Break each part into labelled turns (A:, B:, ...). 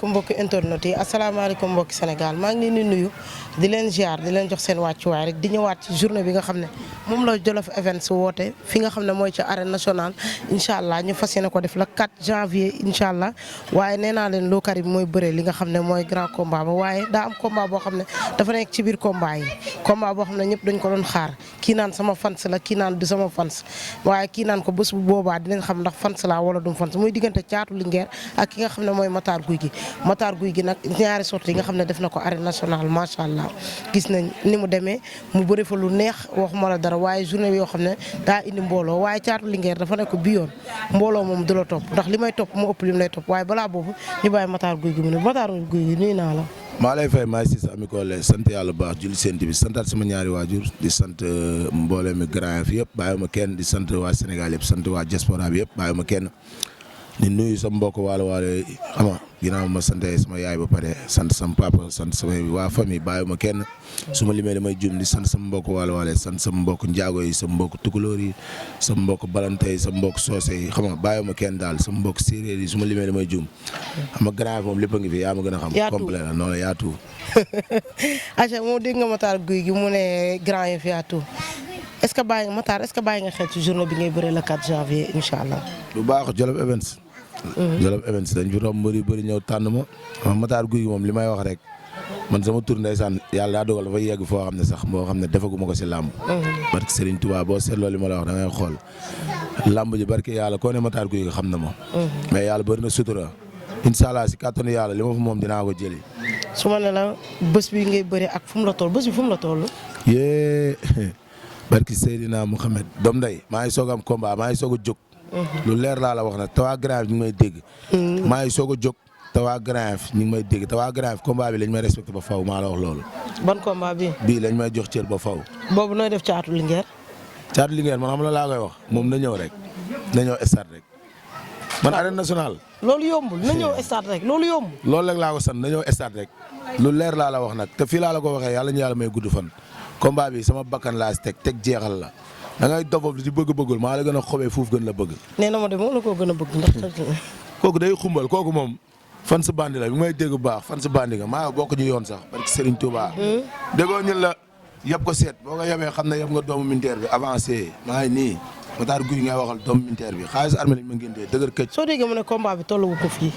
A: asalaamaaleykum mbokki internet yi asalaamaaleykum mbokki Sénégal maa ngi leen di nuyu di leen ziar di leen jox seen wàccuwaay rek di ñëwaat ci journée bi nga xam ne moom la Jolof Events woote fi nga xam ne mooy ci arène nationale incha allah ñu fas yéene ko def le 4 janvier incha allah waaye nee naa leen Lô Karim mooy bëree li nga xam ne mooy grand combat ba waaye daa am combat boo xam ne dafa nekk ci biir combat yi combat boo xam ne ñëpp dañ ko doon xaar kii naan sama fans la kii naan du sama fans waaye kii naan ko bés bu boobaa dinañ xam ndax fans la wala du fans muy diggante Caatu Linguère ak ki nga xam ne mooy Matar Guy gi Matar Guy gi nag ñaari sorties yi nga xam ne def na ko arène nationale macha allah gis nañ ni mu demee mu bëri fa lu neex waxuma la dara waaye journée bi yoo xam ne daa indi mbooloo waaye Caatu Linguère dafa nekk bi yoon mbooloo moom du la topp ndax li may topp moo ëpp li mu lay topp waaye balaa boobu ñu bàyyi Matar Guy gi mu ne Matar Guy gi nuyu naa la.
B: maa lay fay maa si sa ami ko lay sant yàlla bu baax julli seen bi santaat sama ñaari waajur di sant mbooloo mi grand fi yëpp bàyyi ma kenn di sant waa Sénégal yëpp sant waa diaspora bi yëpp bàyyi ma kenn di nuyu sa mbokk waalo xam nga ginnaaw ma sant sama yaay ba pare sant sama papa sant sama waa famille bàyyi ma kenn su ma limee damay jum di sant sama mbokk waalo sant sama mbokk njaago yi sama mbokk tukulóor yi sama mbokk balante yi sama mbokk soose yi xam nga bàyyi ma kenn daal sama mbokk séeréer yi su ma limee damay jum xam nga grand moom lépp a ngi fi yaa ma gën a xam complet la noonu la yaatu
A: aca moo dégg nga Matar Guy gi mu ne grand yi fi yaatu est-ce que bàyyi nga Matar est-ce que bàyyi nga xel ci journée bi ngay bëree le 4 janvier incha allah
B: lu baax Jolof Events Jolof Events dañ fi romb bëri ñëw tànn ma Matar Guy gi moom li may wax rek man sama tur ndeysaan yàlla daa dogal dafa yegg foo xam ne sax moo xam ne defaguma ko si làmb barke Serigne Touba boo seetloo li ma la wax da ngay xool làmb ji barke yàlla koo ne Matar Guy gi xam na ma mais yàlla bëri na sutura incha allah si kàttanu yàlla li ma fa moom dinaa ko jëli
A: su ma ne la bés bi ngay bëri ak fu mu la toll bés bi fu mu la toll
B: yee barki Seydina Mouhamed doom nday maa ngi soog am combat maa ngi soog a jóg lu leer laa la wax nag te waa Grand ñu ngi may dégg maa ngi soog a jóg te waa Grand ñu ngi may dégg te waa Grand combat bi lañ may respecté ba faw maa la wax loolu
A: ban combat bi
B: bii lañ may jox cër ba faw
A: boobu nooy def Caatu Linguère
B: Caatu Linguère man xam la laa koy wax moom na ñëw rek na ñëw stade rek man arène nationale
A: loolu yombul na ñëw stade rek loolu yombul
B: loolu rek laa ko sant na ñëw stade rek lu leer laa la wax nag te fii laa la ko waxee yàlla ñu yàlla may gudd fan combat bi sama bakkan laa si teg jeexal la da ngay dofof di bëgg-bëggul maa la gën a xobee fuuf gën la bëgg
A: nee na ma de moom la koo gën a bëgg ndax
B: kooku day xumbal kooku moom fan sa bandi la bi may dégg bu baax fan sa bandi nga maa bokk ñu yoon sax parce que Serigne Touba déggoo ñun la yëpp ko seet boo ko yebee xam ne yëpp nga doomu militaire bi avancé maa ngi nii Matar Guy ngay waxal doomu militaire bi xaalis armée lañ ma ngéntee dëgër këcc
A: soo déggee mu ne combat bi tolluwu ko fii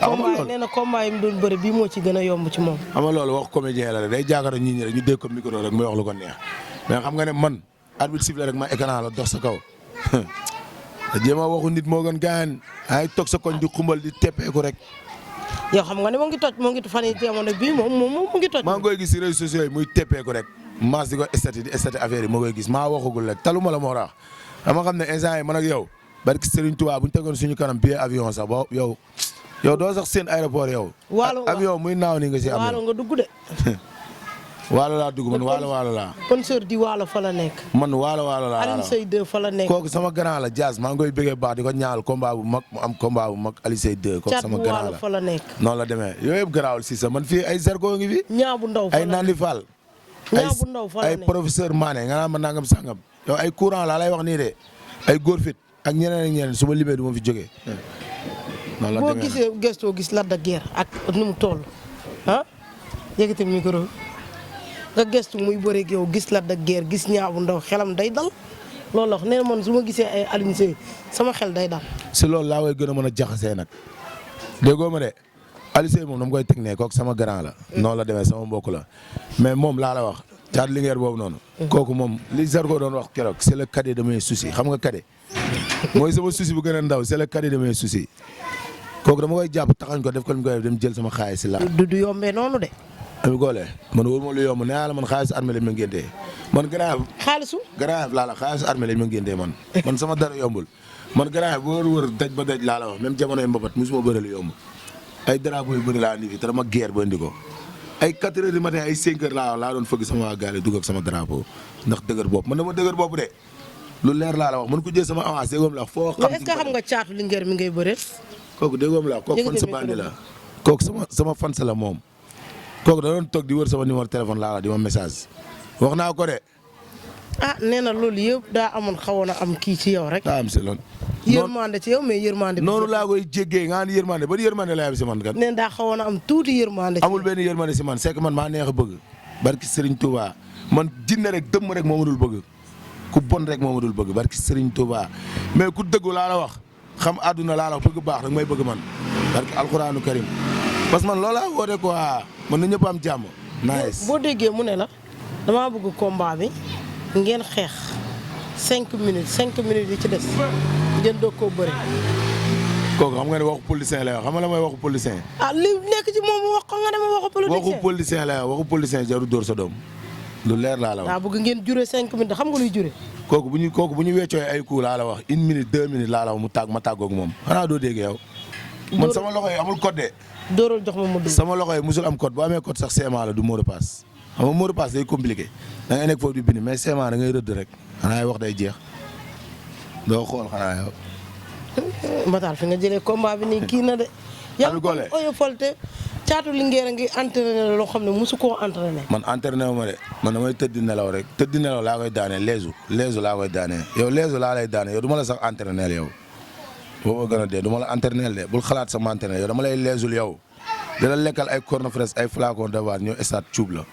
A: combat nee na combat yi mu doon bëri bii moo ci gën a yomb ci moom
B: xam nga loolu wax comédien la rek day jaakaro ñit ñi rek ñu dégg ko micro rek muy wax lu ko neex mais xam nga ne man arbitre siffle rek ma écran la dox sa kaw te jéema waxu nit moo gën gaañ ay toog sa koñ di xumbal di teppeeku rek
A: yow xam nga ne moo ngi toj moo ngi fan yi jamono bii moom mu ngi toj
B: maa ngi koy gis si réseaux sociaux yi muy teppeeku rek maas di ko estati affaire yi moo koy gis maa waxagul rek taluma la moo tax dama xam ne instant yi man ak yow barki Serigne Touba bu ñu tegoon suñu kanam billet avion sax ba yow doo sax seen aéroport yow avion muy naaw ni nga si am
A: waalo nga dugg de
B: waalo laa dugg man waalo laa
A: sponsor di waalo fa la nekk
B: man waalo laa
A: Alioune Seye 2 fa la nekk
B: kooku sama grand la Diaz maa ngi koy bëggee baax di ko ñaal combat bu mag mu am combat bu mag Alioune Seye 2 kooku sama grand la
A: fa la nekk
B: noonu la demee yooyu yëpp garaawul si sa man fii ay Zarko ngi fi
A: ñaa bu ndaw fa la
B: ay Nandi Fall ay professeur Mané nga naan ma nangam sangam yow ay courant laa lay wax nii de ay góor fit ak ñeneen ak ñeneen su ma limee du ma fi jógee noonu la demee
A: boo gisee gëstoo gis Lac de Guiers ak nu mu toll ah yëkkati micro nga gëstu muy bëre ak yow gis Lac de Guiers gis Niang bu Ndaw xelam day dal loolu wax nee na man su ma gisee ay Alioune Seye sama xel day dal.
B: si loolu laa koy gën a mën a jaxasee nag déggoo ma de Alioune Seye moom dama koy teg ne kooku sama grand la. noonu la demee sama mbokk la mais moom laa la wax Caatu Linguère boobu noonu. kooku moom li Zarko doon wax keroog c'est le cadet de mes soucis xam nga cadet mooy sama souci bu gën a ndaw c'est le cadet de mes soucis kooku dama koy jàpp taxañ ko def ko li mu koy def dem jël sama xaalis si la.
A: du yombee noonu de.
B: ami goole man wóor ma lu yomb nee naa la man xaalis armée lañ ma ngéntee man grave
A: xaalisu
B: grave laa la xaalis armée lañ ma ngéntee man sama dara yombul man grave wër daj ba daj laa la wax même jamonoy mbapat musuma bëri lu yomb ay drapeau yu bëri laa indi fi te dama guerre ba indi ko ay 4 heures du matin ay 5 heures laa doon fëgg sama waa gaale dugg ak sama drapeau ndax dëgër bopp man dama dëgër bopp de lu leer laa la wax man ku jël sama avance déggoom la wax foo xam
A: est-ce que xam nga Caatu Linguère mi ngay bëre
B: kooku déggoom la wax kooku fan sa bandi la kooku sama fan sa la moom kooku da doon toog di wër sama numéro téléphone laa la di ma message wax naa ko de
A: nee na loolu yëpp daa amoon xawoon a am kii ci yow rek
B: daa am si loolu
A: yërmande ci yow mais yërmande.
B: noonu laa koy jéggee nga naan yërmande ba yërmande lay am si man kat.
A: nee daa xawoon a am tuuti yërmande.
B: amul benn yërmande si man c'est que man maa neex a bëgg barki Serigne Touba man jinne rek dëmm rek moo ma dul bëgg ku bon rek moo ma dul bëgg barki Serigne Touba mais ku dëggu laa la wax xam àdduna laa la wax bëgg baax rek may bëgg man barki alxuraanu karim parce que man loolaa woote quoi man na ñëpp am jàmm. nice
A: boo déggee mu ne la damaa bëgg combat bi ngeen xeex 5 minutes yi ci des ngeen doog koo bëre.
B: kooku xam nga ne waxu politicien la yoo xam nga la mooy waxu politicien.
A: ah li nekk ci moom wax ko nga dem waxu politicien.
B: waxu politicien la waxu politicien jarul dóor sa doom lu leer laa la wax.
A: waaw bëgg ngeen jure 5 minutes xam nga luy jure.
B: kooku bu ñu weccooy ay coups laa la wax 1 minute 2 minutes laa la wax ma tàggoog moom xanaa doo dégg yow. man sama loxo yi amul code de.
A: dóoral jox ma mu dugg.
B: sama loxo yi musul am code bu amee code sax CMA la du mot de passe xam nga mot de passe day compliqué da ngay nekk foofu di bind mais CMA da ngay rëdd rek xanaa wax day jeex doo xool xanaa yow.
A: Matar fi nga jëlee combat bi nii kii na de.
B: Ami Collé
A: yaa ngi ko folte Caatu Linguère a ngi entraîné loo xam ne mosu koo entraîné.
B: man entraîné wu ma de man damay tëdd nelaw rek tëdd nelaw laa koy daanee leesu laa koy daanee yow leesu laa lay daanee yow du ma la sax entraîné yow. boo ma gën a dee du ma la entraîné de bul xalaat sama entraîné yow dama lay leesul yow di la lekkal ay corne fraise ay flacon de var ñëw stade cuub la.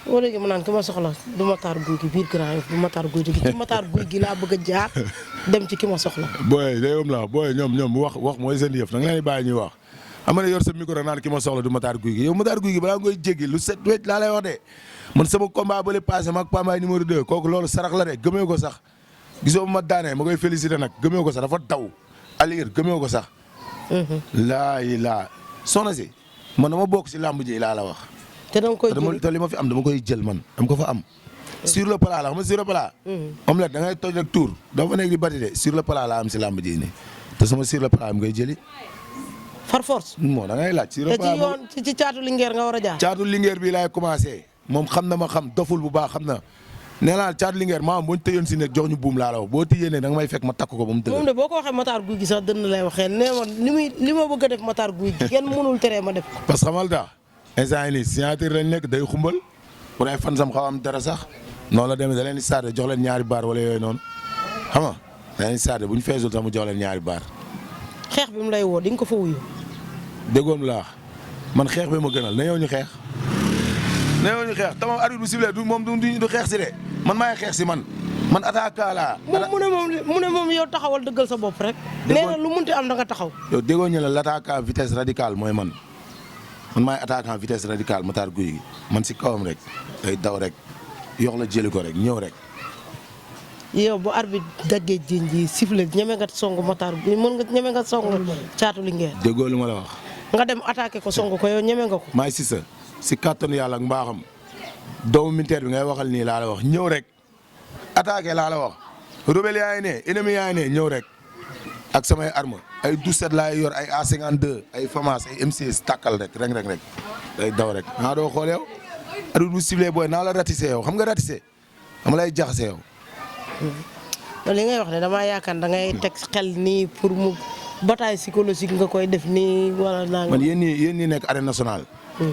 A: boo léegi mu naan ki ma soxla du Matar Guy gi biir Grand Yoff du Matar Guy gi ci Matar Guy gi laa bëgg a jaar dem ci ki ma soxla.
B: booy day la booy ñoom wax mooy seen yëf da nga leen di bàyyi ñuy wax xam nga ne yor sa micro naan ki ma soxla du Matar Guy gi yow Matar Guy gi balaa nga koy jéggi lu set wecc laa lay wax de man sama combat ba le passé maag Pambaay numéro 2 kooku loolu sarax la de gëmee ko sax gisoo ma daanee ma koy félicité nag gëmee ko sax dafa daw Aliir gëmee ko sax. laa soxna si man dama bokk si làmb ji laa la wax.
A: te dama koy jël
B: te li ma fi am dama koy jël man dama ko fa am. sur le plat la xam nga sur le plat. omelette da ngay toj rek tour doo fa nekk di bati de sur le plat laa am si làmb ji nii te sama sur le plat am ngay jëli.
A: far force.
B: moo da ngay laaj sur le plat
A: te ci yoon ci Caatu Linguère nga war a jaar.
B: Caatu Linguère bii laay commencé moom xam na ma xam doful bu baax xam na nee naa Caatu Linguère maam boo ñu tëyoon si nekk jox ñu buum laa la wax boo tëyee ne da nga may fekk ma takk ko ba mu dëgg.
A: moom de boo ko waxee Matar Guy gi sax dënn lay waxee nee ma li ma bëgg a def Matar Guy gi kenn mënul teree ma def ko.
B: parce que xamal daa instant yii nii signature lañ nekk day xumbal pour ay fan sam xaw am dara sax noonu la demee da leen di saade jox leen ñaari baar wala yooyu noonu xam nga da leen di saade bu ñu feesul sax mu jox leen ñaari baar.
A: xeex bi mu lay woo di nga ko fa wuyu.
B: déggoon laa man xeex bi ma gënal na yow ñu xeex tamam arbitre bu sifflé du moom du xeex si de man maay xeex si man attaquant laa.
A: mu ne moom yow taxawal dëggal sa bopp rek. nee na lu munti am da nga taxaw.
B: yow déggoo ñu la l'attaquant vitesse radicale mooy man maay attaquant vitesse radicale Matar Guy gi man si kawam rek day daw rek yox la jëli ko rek ñëw rek.
A: yow bu arbitre daggee jéen ji sifflé ñeme nga song Matar Guy ñeme nga song Caatu Linguère.
B: déggoo lu ma la wax.
A: nga dem attaqué ko song ko yow ñeme nga ko.
B: maay si kàttanu yàlla ak mbaaxam doomu militaire bi ngay waxal nii laa la wax ñëw rek attaqué laa la wax rebelle yaa ngi ne ennemi yaa ngi ne ñëw rek ak samay arme ay 17 laay yor ay A52 ay FAMAS ay M16 tàkkal rek day daw rek naa doo xool yow arbitre bu sifflé booy naa la ratissé yow xam nga ratissé dama lay jaxase yow.
A: li ngay wax ne damaa yaakaar da ngay teg xel nii pour mu bataille psychologique nga koy def nii wala naa
B: man yéen ñi nekk arène nationale.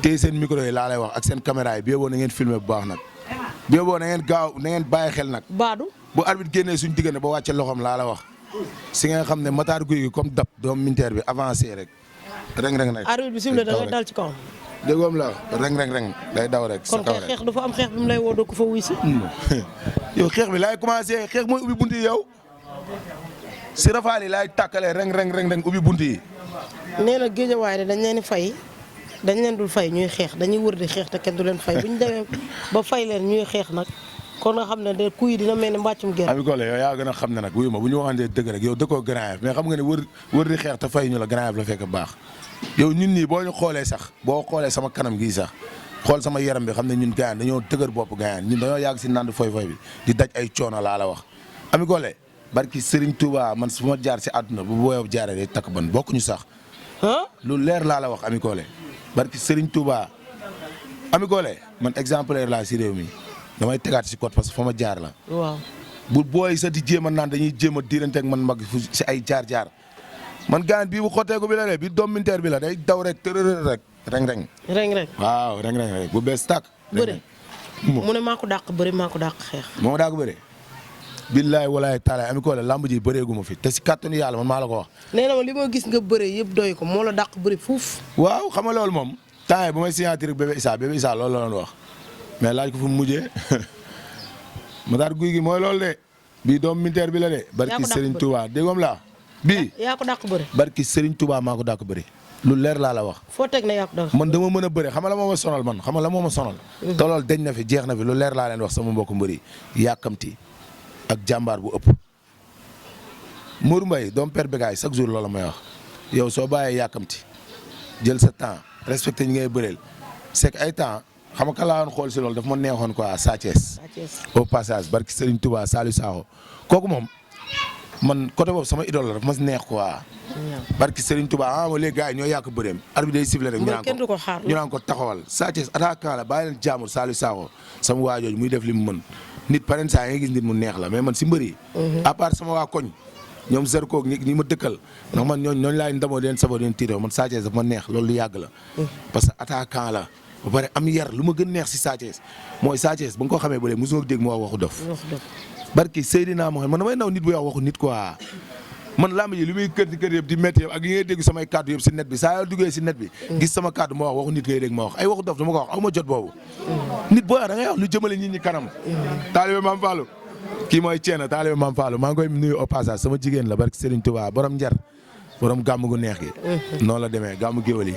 B: tey seen micro yi laa lay wax ak seen caméra yi bi yóbboo na ngeen filmer bu baax nag bi yóbboo na ngeen bàyyi xel nag.
A: baadu
B: bu arbitre génnee suñu diggante ba wàcce loxoom laa la wax si nga xam ne Matar Guy gi comme dab doom militaire bi avancé rek rek.
A: arbitre bi sifflé da ngay dal ci kawam.
B: déggoom la rek day daw rek.
A: kon kay xeex dafa am xeex bi mu lay woo doo ko fa wuy si.
B: yow xeex bi laay commencé xeex mooy ubbi bunt yi yow si rafaal yi laay tàkkalee rek ubbi bunt yi.
A: nee na géejawaay dañ leen di fay. dañ leen dul fay ñuy xeex dañuy wër di xeex te kenn du leen fay bu ñu demee ba fay leen ñuy xeex nag kon nga xam ne de kuy dina mel ni mbàccum gerte.
B: Ami Collé yow yaa gën a xam ne nag wuyu ma bu ñu waxantee dëgg rek yow dëkkoo Grand Yoff mais xam nga ne wër di xeex te fay ñu la Grand Yoff la fekk baax yow ñun nii boo ñu xoolee sax boo xoolee sama kanam gii sax xool sama yaram bi xam ne ñun gayaan dañoo dëgër bopp gayaan ñun dañoo yàgg si nand foy bi di daj ay coono laa la wax. Ami Collé barki Serigne Touba man fu ma jaar si àdduna bu booyoo jaaree day takk ban bokkuñu sax lu leer laa la wax Ami Collé barki Serigne Touba Ami Collé man exemplaire laa si réew mi damay tegaat si code parce que fa ma jaar la.
A: waaw
B: bu booy sa di jéem a naan dañuy jéem a diirante ak man mag si ay jaar man gaan bii bu xotteeku bi la de bi doom militaire bi la day daw rek tërërër rek reng. waaw reng rek bu bees tàkk.
A: bëre mu ne maa ko dàq bëre maa ko dàq xeex.
B: moo daa ko bëre. billaay walaay taalaay Ami Collé lamb ji bëreegu ma fi te si kàttanu yàlla man maa la ko wax.
A: nee na ma li ma gis nga bëre yëpp doy ko moo la dàq bëri fuuf.
B: waaw xam nga loolu moom temps yii bu may signature Bébé Issa loolu la doon wax mais laaj ko fu mu mujjee Matar Guy gi mooy loolu de bii doom militaire bi la de. barki Serigne Touba déggoom la bii.
A: yaa ko dàq bëri.
B: barki Serigne Touba maa ko dàq bëri. lu leer laa la wax.
A: foo teg na yaa ko dàq.
B: man dama mën a bëri xam nga la moo ma sonal man xam nga la moo ma sonal. te loolu dañ na fi jeex na fi lu leer laa leen wax sama mbokku mbëri yàkkamti ak jàmbaar bu ëpp. Mourou Mbaye doom père Bégaay chaque jour loolu may wax yow soo bàyyee yàkkamti jël sa temps respecté ñi ngay bëreel c'est que ay temps xam nga ka laa woon xool si loolu daf ma neexoon quoi Sa Thiès au passage barki Serigne Touba Saliou Sakho kooku moom man côté boobu sama idole la daf ma neex quoi. barki Serigne Touba ah ma léegi gars yi ñoo yàq bëreem arbitre day siffler rek ñu naan ko taxawal Sa Thiès attaquant la bàyyi leen jaamur Saliou Sakho sama waa jooju muy def li mu mën nit paren saa nga gis nit mu neex la mais man si mbëri à part sama waa koñ ñoom Zarko ñi ma dëkkal ndax man ñooñu laay ndamoo den sabo den tiiroo man Sa Thiès daf ma neex loolu lu yàgg la parce que attaquant la ba pare am yar lu ma gën neex si Sa Thiès mooy Sa Thiès ba nga ko xamee ba léegi mosuma dégg mu wax waxu dof barki Seydina Mohamed man damay naw nit bu wax waxu nit quoi man lamb ji li muy kër yëpp di métti yëpp ak yi ngay dégg samay kàddu yëpp si net bi saa yoo duggee si net bi gis sama kàddu ma wax waxu nit ngay dégg ma wax ay waxu dof dama ko wax aw ma jot boobu nit boo wax da ngay wax lu jëmale nit ñi kanam taalibe Mame Fallou kii mooy Ceena taalibe Mame Fallou maa ngi koy nuyu au passage sama jigéen la barki Serigne Touba borom njar borom gàmm gu neex gi noonu la demee gàmm géwël yi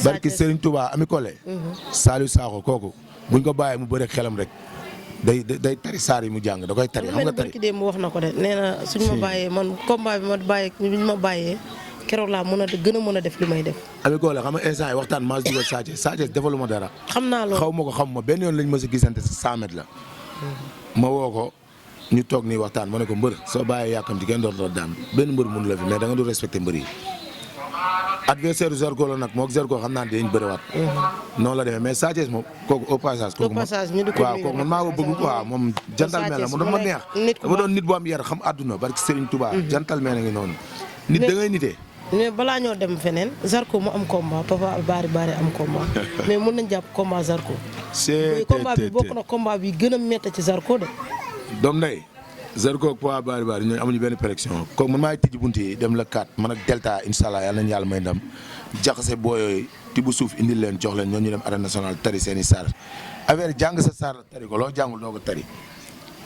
B: barki Serigne Touba Ami Collé Saliou Sakho kooku buñ ko bàyyee mu bëre xelam rek day tari saar yi mu jàng da koy tari xam nga tari
A: mu wax na ko de nee na suñ ma bàyyee man combat bi ma bàyyee buñ ma bàyyee keroog laa mën a gën a mën a def li may def
B: Ami Collé xam nga instant yi waxtaan maa si dugal Sa Thiès defalu ma dara
A: xam naa loolu
B: xaw ma ko xam ma benn yoon lañ ma si gisante si 100 mètres la ma woo ko ñu toog nii waxtaan ma ne ko mbër soo bàyyee yàkkamti kenn dootoo daan benn mbër mënu la fi mais da nga du respecté mbër yi adversaire Zarko la nag moog Zarko xam naa ne dañu bëriwaat. noonu la demee mais Sa Thiès moom kooku au passage.
A: au passage ñu di ko
B: waaw kooku man maa ko bëgg quoi moom. gentleman la mu doon ma neex. dama doon nit bu am yar xam àdduna barki Serigne Touba. gentleman a ngi noonu. nit da ngay nitee.
A: mais balaa ñoo dem feneen Zarko mu am combat Papa Bari am combat mais mën nañ jàpp combat Zarko.
B: c'est
A: combat bi bokk na combat bi gën a métti ci Zarko de.
B: doom ndey Zarko ak Papa Bari ñooñu amuñu benn pression kooku man maay tijji bunt yi dem la 4 man ak Delta incha allah yàlla nañu yàlla may ndam jaxase booyooyu tibb suuf indil leen jox leen ñoo ñu dem arène nationale tari seen i saar affaire jàng sa saar tari ko loo jàngul doo ko tari.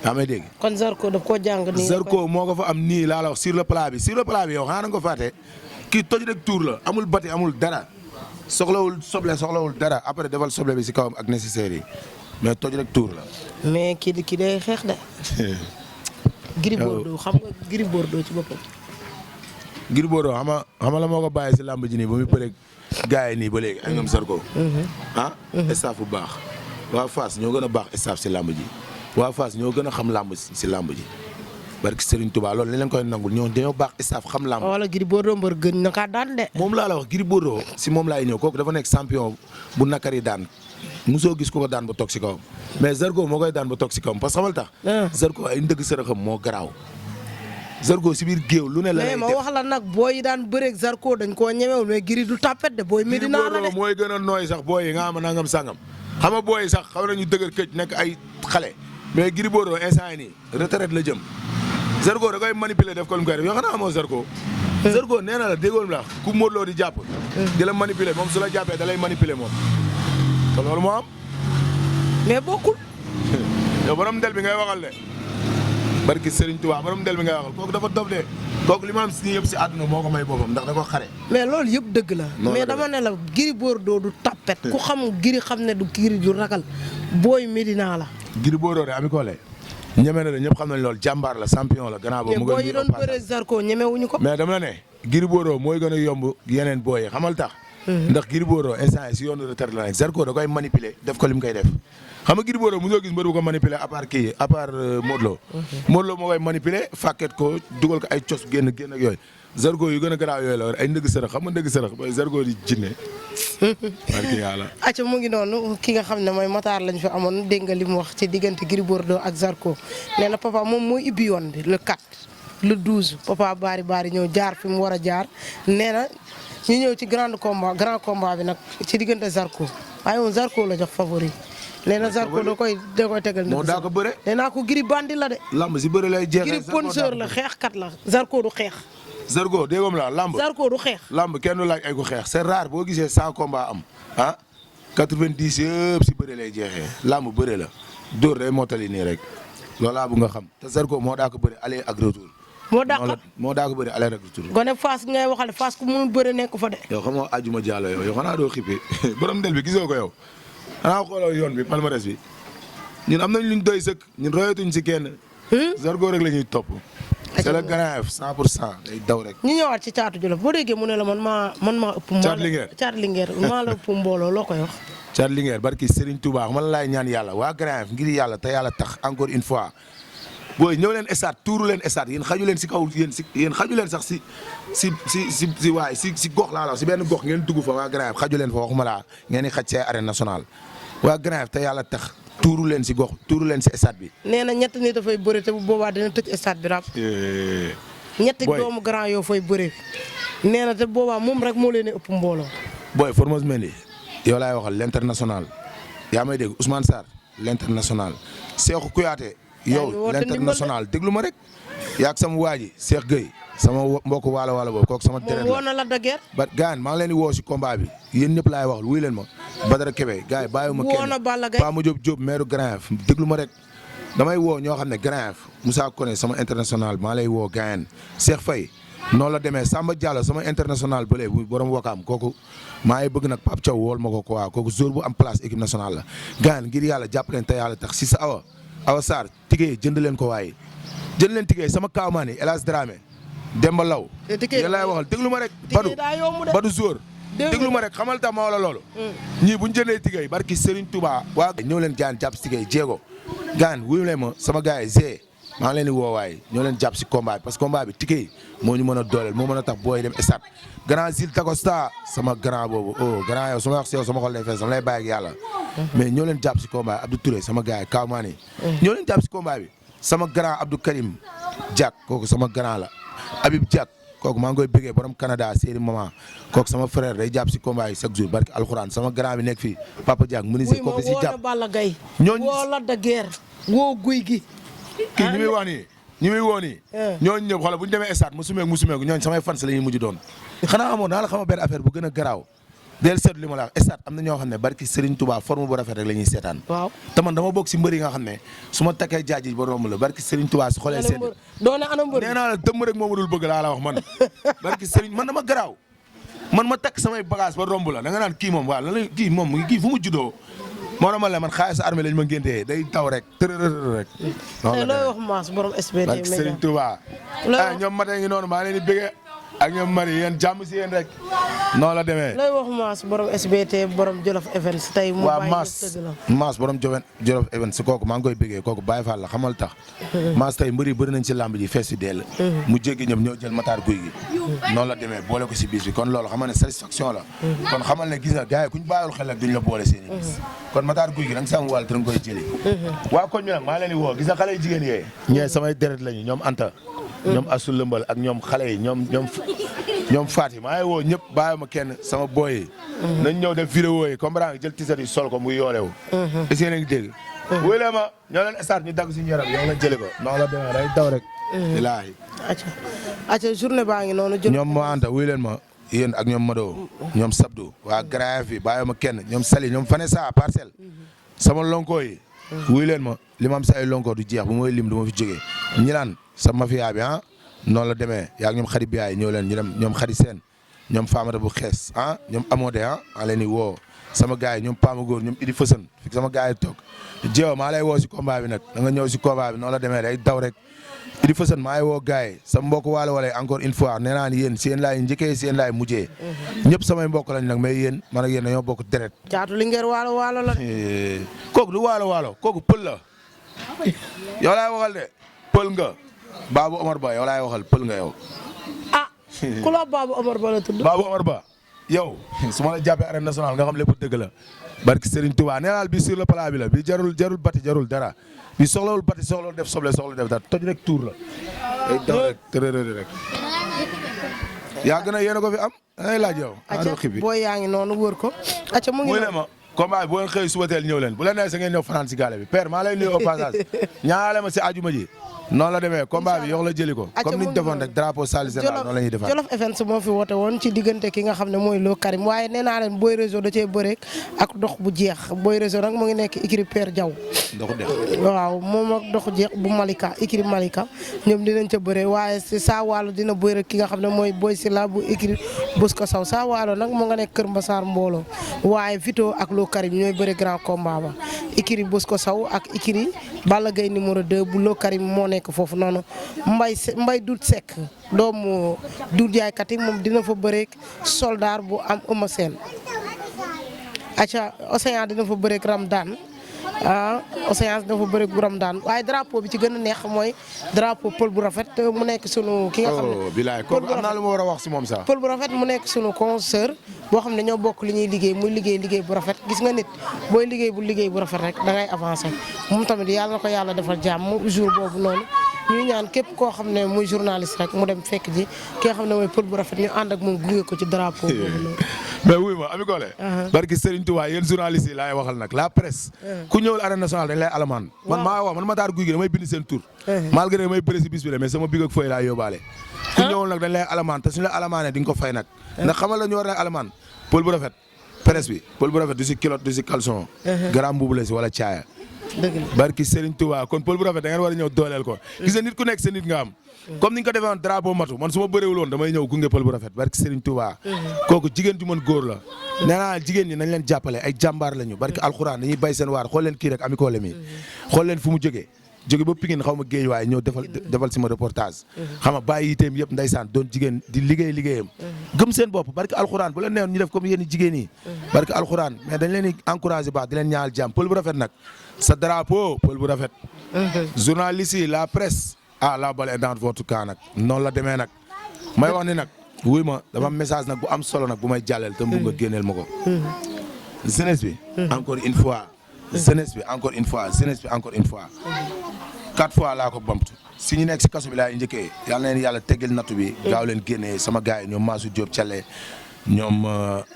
B: yaa may dégg.
A: kon Zarko daf koo jàng nii.
B: Zarko moo ko fa am nii laa la wax sur le plat bi yow xanaa nga ko fàtte kii toj rek tuur la amul bati amul dara soxlawul soxlawul dara après defal soble bi si kawam ak nécessaire yi mais toj rek tuur la.
A: mais kii day xeex de. Gris Bordeaux xam nga Gris Bordeaux ci boppam.
B: Gris Bordeaux xam nga la moo ko bàyyi si làmb ji nii ba muy bëreeg gars yi nii ba léegi ay ñoom Zarko. staff bu baax. waa Fass ñoo gën a baax staff si làmb ji. waa Fass ñoo gën a xam làmb si làmb ji. barki Serigne Touba loolu li leen koy nangul ñoo dañoo baax staff xam làmb.
A: wala Gris Bordeaux mbër gën na kaa daan de.
B: moom laa la wax Gris Bordeaux si moom laay ñëw kooku dafa nekk champion bu nakari daan. musoo gis ko ko daan ba toog si kawam mais Zarko moo koy daan ba toog si kawam parce que xamal tax. Zarko ay ndëgg sërëxam moo garaaw. Zarko si biir géew lu ne la lay def
A: mais ma wax la nag booy yi daan bëreeg Zarko dañ koo ñemewul mais Gris du tapet de booy Medina la de.
B: mooy gën a nooy sax booy yi nga xam nangam sangam xam nga booy yi sax xaw nañu dëgër këj nekk ay xale mais Gris Bordeaux instant yi nii retraite la jëm Zarko da koy manipuler def ko lu mu koy def yoo xam ne amoo Zarko. Zarko nee na la déggoon la ku Modou Lo di jàpp. di la manipuler moom su la jàppee da lay manipuler moom te loolu moo am.
A: mais bokkul.
B: yow borom del bi ngay waxal de barki Serigne Touba borom del bi ngay waxal kooku dafa dof de kooku li ma am si yëpp si àdduna moo ko may boppam ndax da ko xare.
A: mais loolu yëpp dëgg la. mais dama ne la Gris Bordeaux du tapet. ku xam Gris xam ne du Gris du ragal booy Medina la.
B: Gris Bordeaux de Ami Collé ñeme na de ñëpp xam nañ loolu jàmbaar la champion la gannaaw boobu.
A: mu ngi doon bëre Zarko ñemewuñu ko.
B: mais dama la ne Gris Bordeaux mooy gën a yomb yeneen booy yi xamal tax. ndax Gris Bordeaux instant yi si yoonu retraite la nekk Zarko da koy manipuler def ko lim koy def xam nga Gris Bordeaux mosoo gis mbër bu ko manipuler à part Modou Lo. Modou Lo moo koy manipuler fàkket ko dugal ko ay cos génn ak yooyu Zarko yu gën a garaaw yooyu la war ay ndëgg sërëx xam nga ndëgg sërëx mooy Zarko di jinne barki yàlla.
A: acca mu ngi noonu ki nga xam ne mooy Matar lañ fi amoon dégg nga li mu wax ci diggante Gris Bordeaux ak Zarko nee na papa moom mooy ibbi yoon bi le 4 le 12 Papa Bari ñëw jaar fi mu war a jaar nee na ñu ñëw ci grand combat bi nag ci diggante Zarko waaye moom Zarko la jox favori nee na Zarko da koy tegal.
B: moo daa ko bëre.
A: nee naa ko Gris bandi la de.
B: lamb si bëre lay jeexee.
A: Gris sponsor la xeexkat la Zarko du xeex.
B: Zarko déggoom la lamb.
A: Zarko du xeex.
B: lamb kenn du laaj ay ko xeex c'est rare boo gisee 100 combats am 90 yëpp si bëre lay jeexee lamb bëre la dóor day mottali nii rek loolaa bu nga xam te Zarko moo daa ko bëre aller ak retour. moo daa ko bëre aller ak retour.
A: gone Fass ngay waxale Fass ku mënul bëre nekk fa de.
B: yow xam nga Adjuma Diallo yow xanaa doo xippee borom del bi gisoo ko yow xanaa xooloo yoon bi palmarès bi ñun am nañ luñ doy sëkk ñun royatuñ si kenn. Zarko rek la ñuy topp. c'est le grand F 100% day daw rek. ñu
A: ñëwaat ci Caatu Jolof boo déggee mu ne la man maa ëpp. Caatu Linguère maa la ëpp mbooloo loo koy wax.
B: Caatu Linguère barki Serigne Touba man laay ñaan yàlla waa grand F ngir yàlla te yàlla tax encore une fois booy ñëw leen stade tuuru leen stade yéen xaju leen si kaw yéen xaju leen sax si gox laa la si benn gox ngeen dugg fa waa grand F xaju leen fa waxuma laa ngeen di xaj see arène nationale waa grand F te yàlla tax. tuuru leen si gox tuuru leen si stade bi.
A: nee na ñett nit dafay bëre te bu boobaa dina tëj stade bi rab. ñetti doomu grand yoo fay bëre. nee na te boobaa moom rek moo leen ëpp mbooloo.
B: booy Formose Mendy yow laay waxal l'international yaa may dégg Ousmane Sarr l'international Cheikhou Kouyaté yow l'international déglu ma rek. yaag sama waa ji Cheikh Gueye sama mbokk waalo boobu kooku sama. terrain la
A: moom woo na la daguerre.
B: ba gaan maa ngi leen di woo si combat bi yéen ñëpp laay wax wuy leen ma Badara Kebe gars yi bàyyiwuma kenn
A: woo na Balla Gaye
B: Pa ma Diop maire Grand F déglu ma rek damay woo ñoo xam ne Grand F Moussa Koné sama international maa lay woo gaayen Cheikh Faye noonu la demee Samba Diallo sama international bële bu borom wakaam kooku maa ngi bëgg nag Pape Thiaw wool ma ko quoi kooku jour bu am place équipe nationale la gaayen ngir yàlla jàpp leen te yàlla tax si sa Awa Sarr tigee jënd leen ko waaye jënd leen tigee sama kawmaan yi El Hadj Dramé Demba Law yéen laay waxal déglu ma rek Badou Zour déglu ma rek xamal tax ma wala loolu ñii bu ñu jëndee tigéey barki Serigne Touba waa ñëw leen gaan jàpp si tigéey jéego gaan wuyu leen ma sama gars yi Zé maa ngi leen di woowaay ñoo leen jàpp si combat bi parce que combat bi tigéey moo ñu mën a dooleel moo mën a tax booy dem stade grand Zil Tacosta sama grand boobu grand yow sama wax si yow sama xol lay fees sama lay bàyyi ak yàlla mais ñoo leen jàpp si combat bi Abdou Touré sama gars yi Kawmaan yi ñoo leen jàpp si combat bi sama grand Abdou Karim Diak kooku sama grand la Habib Diak kooku maa ngi koy bëggee borom Canada séeri maman kooku sama frère day jàpp si combat yi chaque jour barki alxuraan sama grand bi nekk fii Papa Diak menuisier kooku si jàpp
A: Balla Gaye
B: ñooñu
A: woo la de guerre woo guy gi
B: kii ñi muy wax nii ñi muy woo nii ñooñu ñëpp xoolal bu ñu demee stade mu sumeeku ñooñu samay fans la ñuy mujj doon xanaa amoon naa la xama benn affaire bu gën a garaaw del seetlu li ma la wax stade am na ñoo xam ne barki Serigne Touba forme bu rafet rek la ñuy seetaan
A: waaw
B: te man dama bokk si mbër yi nga xam ne su ma takkee jaaji ba romb la barki Serigne Touba su xoolee sedd
A: doone ana mbër
B: nee naa la dëmm rek moo ma dul bëgg laa la wax man barki Serigne man dama garaaw man ma takk samay bagage ba romb la da nga naan kii moom waaw lan kii moom kii fu mu juddoo moo dama la man xaalis sa armée lañ ma ngéntee day taw rek tërërër rek
A: looy wax Mass borom SBT
B: barki Serigne Touba ñoom matee ngi noonu maa leen di bëggee ak ñoom mari yéen jàmm si yéen rek noonu la demee.
A: looy wax Mass borom SBT borom Jolof Events tey mu bàyyi
B: Mass borom Jolof Events kooku maa ngi koy bëggee kooku Baye Fall la xamal tax Mass tey mbëri bëri nañ si lamb ji fees si dell mu jéggi ñoom ñoo jël Matar Guy gi noonu la demee boole ko si bis bi kon loolu xamal ne satisfaction la kon xamal ne gis nga gars yi kuñ bàyyul xel ak duñ la boole seen i bis kon Matar Guy gi da nga si am wàll te nga koy jëli waa koñ bi nag maa leen di woo gis nga xale yu jigéen yee ñee samay deret lañu ñoom Anta ñoom Asul Lëmbal ak ñoom xale yi ñoom Fatou maa ngi woo ñëpp bàyyi ma kenn sama boy yi nañ ñëw def vidéo yi comprendre jël t-shirt yi sol ko muy yoolewu est-ce que yéen a ngi dégg wuy lee ma ñoo leen start ñu dagg suñu yaram yow nga jëli ko noonu la demee day daw rek ilaahi
A: acca journée baa ngi noonu
B: ñoom ma anta wuy leen ma yéen ak ñoom Mado ñoom Sabdou waa Grand yi bàyyi ma kenn ñoom Sali ñoom Vanessa Parcelles sama lonko yi wuy leen ma li ma am sa ay lonko du jeex bu mooy lim du ma fi jógee ñi naan sa mafia bi noonu la demee yaa ngi ñoom xarit bi yaay ñëw leen ñu dem ñoom xarit seen ñoom Famara bu xees ñoom Amodé maa leen di woo sama gars yi ñoom Pama Góor ñoom Idi Fësan fi sama gars yi toog jéew maa lay woo si combat bi nag da nga ñëw si combat bi noonu la demee day daw rek Idi Fësan maa ngi woo gars yi sama mbokk waalo wala encore une fois nee naa ni yéen si yéen laay njëkkee si yéen laay mujjee ñëpp samay mbokk lañ nag mais yéen man ak yéen dañoo bokk deret
A: Caatu Linguère waalo la
B: kooku du waalo kooku pël la yow laay waxal de pël nga Babou Omar Ba yow laay waxal pël nga yow.
A: ku la Babou Omar Ba la tudd.
B: Babou Omar Ba yow su ma la jàppee arène nationale nga xam lépp dëgg la barki Serigne Touba nee naa bi sur le plat bi la bi jarul bati jarul dara bi soxlawul bati soxlawul def soble soxla def dara toj rek tuur la. day daw rek tërërëri rek. yaa gën a yéene ko fi am ay laaj yow.
A: acca booy yaa ngi noonu wër ko. acca mu ngi
B: ma combat bi bu ngeen xëy suba teel ñëw leen bu leen nee sa ngeen ñëw fanaan si gaale bi père maa lay nuyu au passage ñaanale ma si ajuma ji noonu la demee combat bi yox la jëli ko comme ni ñu defoon rek drapeau Sali Général noonu la ñuy defaat
A: Jolof Events moo fi woote woon ci diggante ki nga xam ne mooy Lo Karim waaye nee naa leen Boy Réseau da cee bëreek ak dox bu jeex Boy Réseau nag mu ngi nekk écurie Père Diaw
B: ndoxu dex
A: waaw moom ak doxu jeex bu Malika écurie Malika ñoom dinañ ca bëre waaye si saa waalo dina bëre rek ki nga xam ne mooy Boy Sila bu écurie Bosco Sow saa waalo nag mu nga nekk Kër Mbassar mbooloo waaye Vito ak Lo Karim ñooy bëre grand combat ba écurie Bosco Sow ak écurie Balla Gaye numéro 2 bu Lo Karim moo nekk foofu noonu mbay dut sekk doomu dut jaaykat yi moom dina fa bëreek soldaar bu am Eumeu Sène aca Océan dina fa bëreek Ramdan Océan dina fa bëreek bu Ramdan waaye drapeau bi ci gën a neex mooy drapeau pël bu rafet mu nekk sunu ki nga xam ne
B: bilaay ko am naa lu ma war a wax si moom sax
A: pël bu rafet mu nekk sunu consoeur boo xam ne ñoo bokk li ñuy liggéey muy liggéey bu rafet gis nga nit booy liggéey bu rafet rek da ngay avancer moom tamit yàlla na ko yàlla defal jàmm jour boobu noonu ñuy ñaan képp koo xam ne muy journaliste rek mu dem fekk ji ki nga xam ne mooy pël bu rafet ñu ànd ak moom gunge ko ci drapeau boobu
B: mais wuy ma Ami Collé barki Serigne Touba yéen journalistes yi laay waxal nag la presse ku ñëwul arène nationale dañ lay alamaan man maa wax man Matar Guy gi damay bind seen tur malgré damay bëri si bis bi la mais sama big ak feuille laa yóbbaale ku ñëwul nag dañ lay alamaan te suñu la alamaanee di nga ko fay nag ndax xamal la ñu war a alamaan pël bu rafet presse bi pël bu rafet du si kilote du si caleçon grand mbubu la si wala caaya barki Serigne Touba kon pël bu rafet da ngeen war a ñëw dooleel ko gis nga nit ku nekk sa nit nga am comme ni ñu ko defee woon drapeau matu man su ma bëréewul woon damay ñëw gunge pël bu rafet barki Serigne Touba kooku jigéen ju mën góor la nee naa jigéen ñi nañ leen jàppale ay jàmbaar lañu barki alxuraan dañuy bay seen waar xool leen kii rek Ami Collé mi xool leen fu mu jóge ba Pikine xaw ma géej waaye ñëw defal si ma reportage xam nga bàyyi yiteem yëpp ndeysaan doon jigéen di liggéeyam gëm seen bopp barki alxuraan bu leen neewoon ñu def comme yéen jigéen yi barki alxuraan mais dañ leen di encouragé baax di leen ñaanal jàmm pël bu rafet nag sa drapeau pël bu rafet journaliste yi la presse la balle est dans votre camp nag noonu la demee nag may wax ni nag wuy ma dafa am message nag bu am solo nag bu may jàlleel te mu nga génneel ma ko jeunesse bi encore une fois jeunesse bi encore une fois jeunesse bi encore une fois 4 fois laa ko bamtu si ñu nekk si kaso bi laay njëkkee yal na leen yàlla teggil nattu bi gaaw leen génnee sama gars yi ñoom Massou Diop Thialé ñoom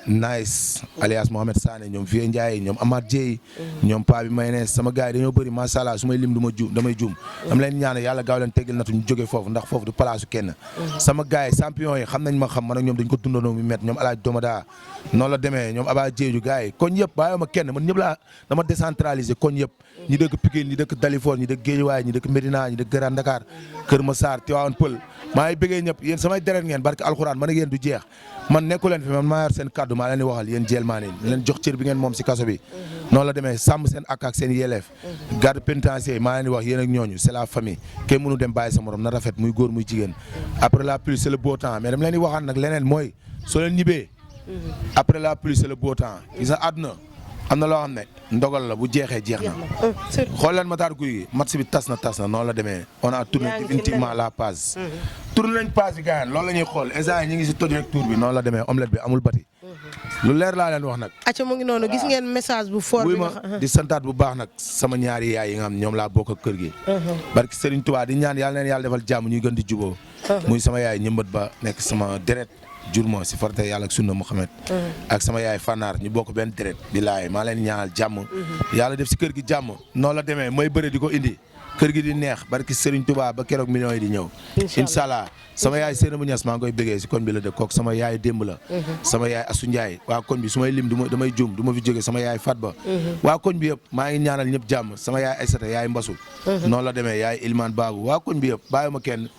B: Nice alias Mohamed Sané ñoom Vieux Ndiaye ñoom Amath Dieye ñoom Paa bi Maynes sama gars yi dañoo bëri macha allah su may lim damay juum dama leen ñaan yàlla gaaw leen teggil nattu ñu jógee foofu ndax foofu du place kenn sama gars yi champion yi xam nañ ma xam man ak ñoom dañ ko dundandoo mu met ñoom Alaaj Domada noonu la demee ñoom Aba Diédiou gars yi koñ yëpp bàyyi ma kenn man ñëpp laa dama décentralisé koñ yëpp ñi dëkk Pikine ñi dëkk Dalifort ñi dëkk Guédiawaye ñi dëkk Médina ñi dëkk Grand Dakar Kër Massar Tivaouane Peulh maa ngi bëggee ñëpp yéen samay deret ngeen barke alxuraan man ak yéen du jeex man nekku leen fi man maa yor seen kaddu maa leen di waxal yéen jelmaan yi leen jox cër bi ngeen moom si kaso bi noonu la demee sàmm seen ak seen yelleef garde pénitentiaire maa leen di wax yéen ak ñooñu c'est la famille kenn mënu dem bàyyi sa morom na rafet muy góor muy jigéen après la pluie c'est le beau temps mais dama leen di waxaat nag leneen mooy soo leen ñibbee après la pluie c'est le beau temps gis nga àdduna am na loo xam ne ndogal la bu jeexee jeex na xool leen Matar Guy gi match bi tas na noonu la demee on a tourné définitivement la page tourné nañ page bi gars loolu la ñuy xool instant yi ñu ngi si toj rek tour bi noonu la demee omelette bi amul bati lu leer laa leen wax nag
A: acca mu ngi noonu gis ngeen message bu fort
B: buy ma di santaat bu baax nag sama ñaari yaay yi nga xam ñoom laa bokk ak kër gi barki Serigne Touba di ñaan yàlla neen yàlla defal jàmm ñuy gën di juboo muy sama yaay ñëmbat ba nekk sama deret jur ma si farate yàlla ak sunna Muhammad ak sama yaay Fanaar ñu bokk benn deret di laay maa leen ñaanal jàmm yàlla def si kër gi jàmm noonu la demee may bëre di ko indi kër gi di neex barki Serigne Touba ba keroog millions yi di ñëw incha allah sama yaay Seynabou Niass maa ngi koy bëggee si koñ bi la dëkk kooku sama yaay démb la sama yaay Assou Ndiaye waa koñ bi su may lim damay juum du ma fi jógee sama yaay Fat Ba waa koñ bi yëpp maa ngi ñaanal ñëpp jàmm sama yaay Aïssata yaay Mbasu noonu la demee yaay Ilman Babou waa koñ bi yëpp bàyyi ma kenn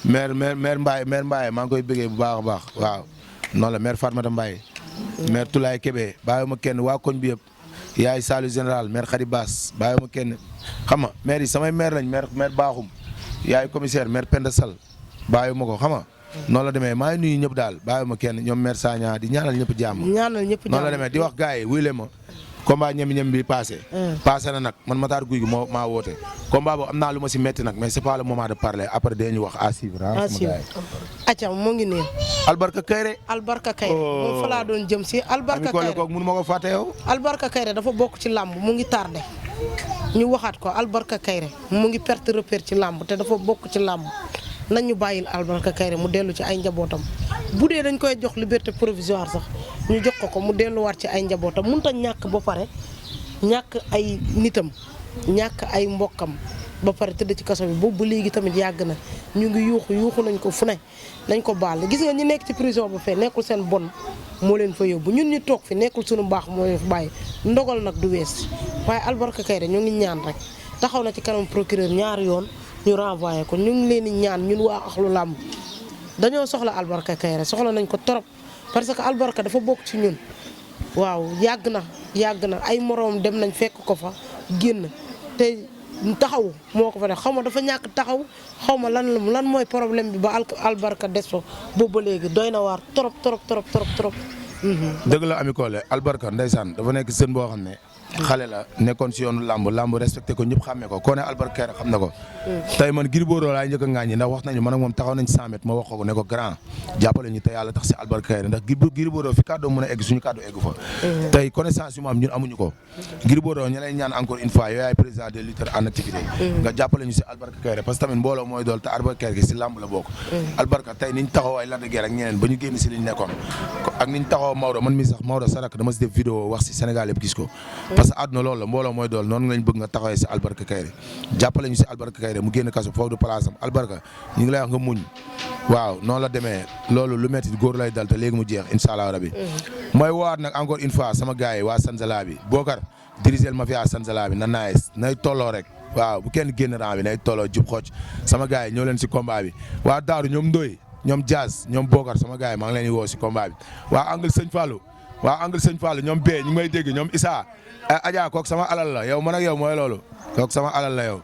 B: maire Mbaye maa ngi koy bëggee bu baax a baax waaw noonu la maire Fatmata Mbaye maire Toulaye Kébé bàyyi ma kenn waa koñ bi yëpp yaay Saliou général maire Khady Bass bàyyi ma kenn xam nga maire yi samay maire lañ maire Bakhoum yaay commissaire maire Penda Sall bàyyi ma ko xam nga noonu la demee maa ngi nuyu ñëpp daal bàyyi ma kenn ñoom maire Sagna di ñaanal ñëpp jàmm noonu la demee di wax gars yi wuy le ma combat ñem bi passé na nag man Matar Guy gi maa woote combat boobu am naa lu ma si metti nag mais c'est pas le moment de parler après dañuy wax à suivre
A: acca mu ngi nii
B: Albarka Kayre
A: moom fa laa doon jëm si Albarka Kayre
B: kooku mënu ma ko fàtte yow
A: Albarka Kayre dafa bokk ci làmb mu ngi tardé ñu waxaat ko Albarka Kayre mu ngi perte repère ci làmb te dafa bokk ci làmb nañ ñu bàyyil Albarka Kairé mu dellu ci ay njabootam bu dee dañ koy jox liberté provisoire sax ñu jox ko mu delluwaat ci ay njabootam mënut a ñàkk ba pare ñàkk ay nitam ñàkk ay mbokkam ba pare tëdd ci kaso bi boobu ba léegi tamit yàgg na ñu ngi yuuxu nañ ko fu ne nañ ko baal gis nga ñi nekk ci prison ba fee nekkul seen bon moo leen fa yóbbu ñun ñu toog fi nekkul suñu baax moo leen fa bàyyi ndogal nag du wees waaye Albarka Kairé ñu ngi ñaan rek taxaw na ci kanam procureur ñaari yoon ñu renvoyé ko ñu ngi leen di ñaan ñun waa axlu làmb dañoo soxla Albarka Kairé soxla nañ ko trop parce que Albarka dafa bokk ci ñun waaw yàgg na ay moroom dem nañ fekk ko fa génn te taxaw moo ko fa def xaw ma dafa ñàkk taxaw xaw ma lan mooy problème bi ba Albarka des fa boobu ba léegi doy na waar trop.
B: dëgg la Ami Collé Albarka ndeysaan dafa nekk sën boo xam ne xale la nekkoon si yoonu lamb respecté ko ñëpp xàmmee ko koo ne Albarka Kairé xam na ko tey man Gris Bordeaux laay njëkk a ŋaañi ndax wax nañu man ak moom taxaw nañ 100 mètres ma wax ko ne ko grand jàppale ñu te yàlla tax si Albarka Kairé ndax Gris Bordeaux fi kàddu mën a egg suñu kàddu egg fa tey connaissance yu mu am ñun amuñu ko Gris Bordeaux ñu lay ñaan encore une fois yow yaay président des lutteurs en activité nga jàppale ñu si Albarka Kairé parce que tamit mbooloo mooy dool te Albarka Kairé gi si lamb la bokk Albarka tey niñ taxaw ay Lac de Guiers ak ñeneen ba ñu génn si liñ nekkoon ak niñ taxaw Maodo man mi sax Maodo Sarak dama si def vidéo wax si Sénégal yëpp gis ko parce que àdduna loolu la mbooloo mooy dool noonu lañ bëgg nga taxawee si Albarka Kairé jàppale ñu si Albarka Kairé mu génn kaso foofu du place am Albarka ñu ngi lay wax nga muñ waaw noonu la demee loolu lu metti góor lay dal te léegi mu jeex incha allah rabi mooy woowaat nag encore une fois sama gars yi waa Sanzala bi Bokar dirigel mafia Sanzala bi na naes nay tolloo rek waaw bu kenn génn rang bi nay tolloo jub xooc sama gars yi ñëw leen si combat bi waa Daaru ñoom Ndoy ñoom Diaz ñoom Bokar sama gars yi maa ngi leen di woo si combat bi waa Angle Sëñ Fallou ñoom bee ñu ngi may dégg ñoom Issa Adja kooku sama alal la yow man ak yow mooy loolu kooku sama alal la yow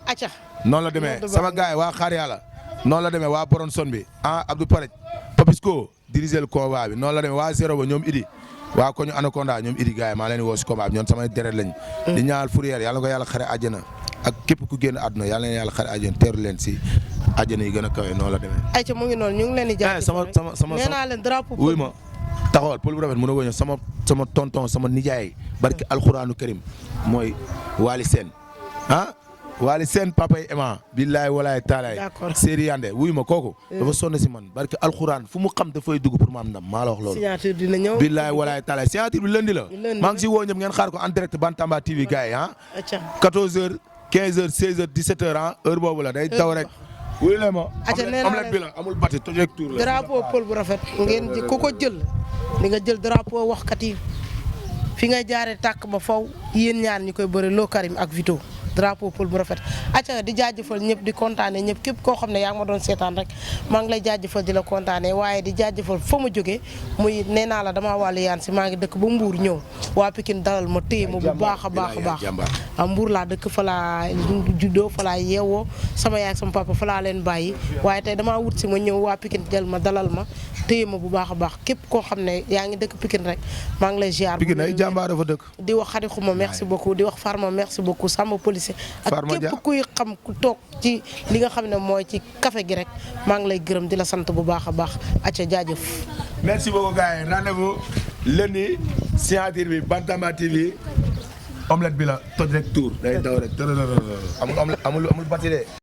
B: noonu la demee sama gars yi waa xaar yàlla noonu la demee waa Boronson bi Abdou Parej Papisco dirigel combat bi noonu la demee waa Zéro ba ñoom Idi waa ko ñu Anaconda ñoom Idi gars yi maa leen di woo si combat bi ñoom samay deret lañ di ñaanal Fourière yàlla ko yàlla xare àjjana ak képp ku génn àdduna yàlla na yàlla xare àjjana teeru leen si àjjana yi gën a kawe noonu la demee
A: ayca mu ngi noonu ñu ngi leen di jaajëfal
B: sama
A: nee naa leen drapeau
B: wuy ma taxawal pël bu rafet mën na ko ñëw sama tonton sama nijaay barki alxuraanu karim mooy Waly Sène Waly Sène papay Emma billaay walaay taalaay séeri yande wuy ma kooku dafa sonn si man barki alxuraan fu mu xam dafay dugg pour ma am ndam maa la wax loolu
A: signature dina ñëw
B: billaay walaay taalaay signature bi lundi la maa ngi si woo ñëpp ngeen xaar ko en direct Bantamba TV gars yi 14h 15h 16h 17h heure boobu la day daw rek wuy le ma omelette bi la amul bati toj rek tour la
A: drapeau pël bu rafet ngeen ji ku ko jël di nga jël drapeau waxkat yi fi ngay jaaree tàkk ba faw yéen ñaar ñi koy bëri Lo Karim ak Vito drapeau pël bu rafet acca di jaajëfal ñëpp di kontaane ñëpp képp koo xam ne yaa ngi ma doon seetaan rek maa ngi lay jaajëfal di la kontaane waaye di jaajëfal fa ma jógee muy nee naa la damaa wàllu yaan si maa ngi dëkk ba Mbour ñëw waa Pikine dalal ma téye ma bu baax a baax a baax Mbour laa dëkk fa laa juddoo fa laa yeewoo sama yaay ak sama papa fa laa leen bàyyi waaye tey damaa wut si ma ñëw waa Pikine jël ma dalal ma téye ma bu baax a baax képp koo xam ne yaa ngi dëkk Pikine rek maa ngi lay ziar
B: Pikine ay jàmbaar dafa dëkk
A: di wax Khady Khouma merci beaucoup di wax Farma merci beaucoup Samba Police ak képp kuy xam ku toog ci li nga xam ne mooy ci café gi rek maa ngi lay gërëm di la sant bu baax a baax acca jaajëf
B: merci beaucoup gars yi rendez-vous lundi signature bi Bantamba TV omelette bi la toj rek tour day daw rek amul bati de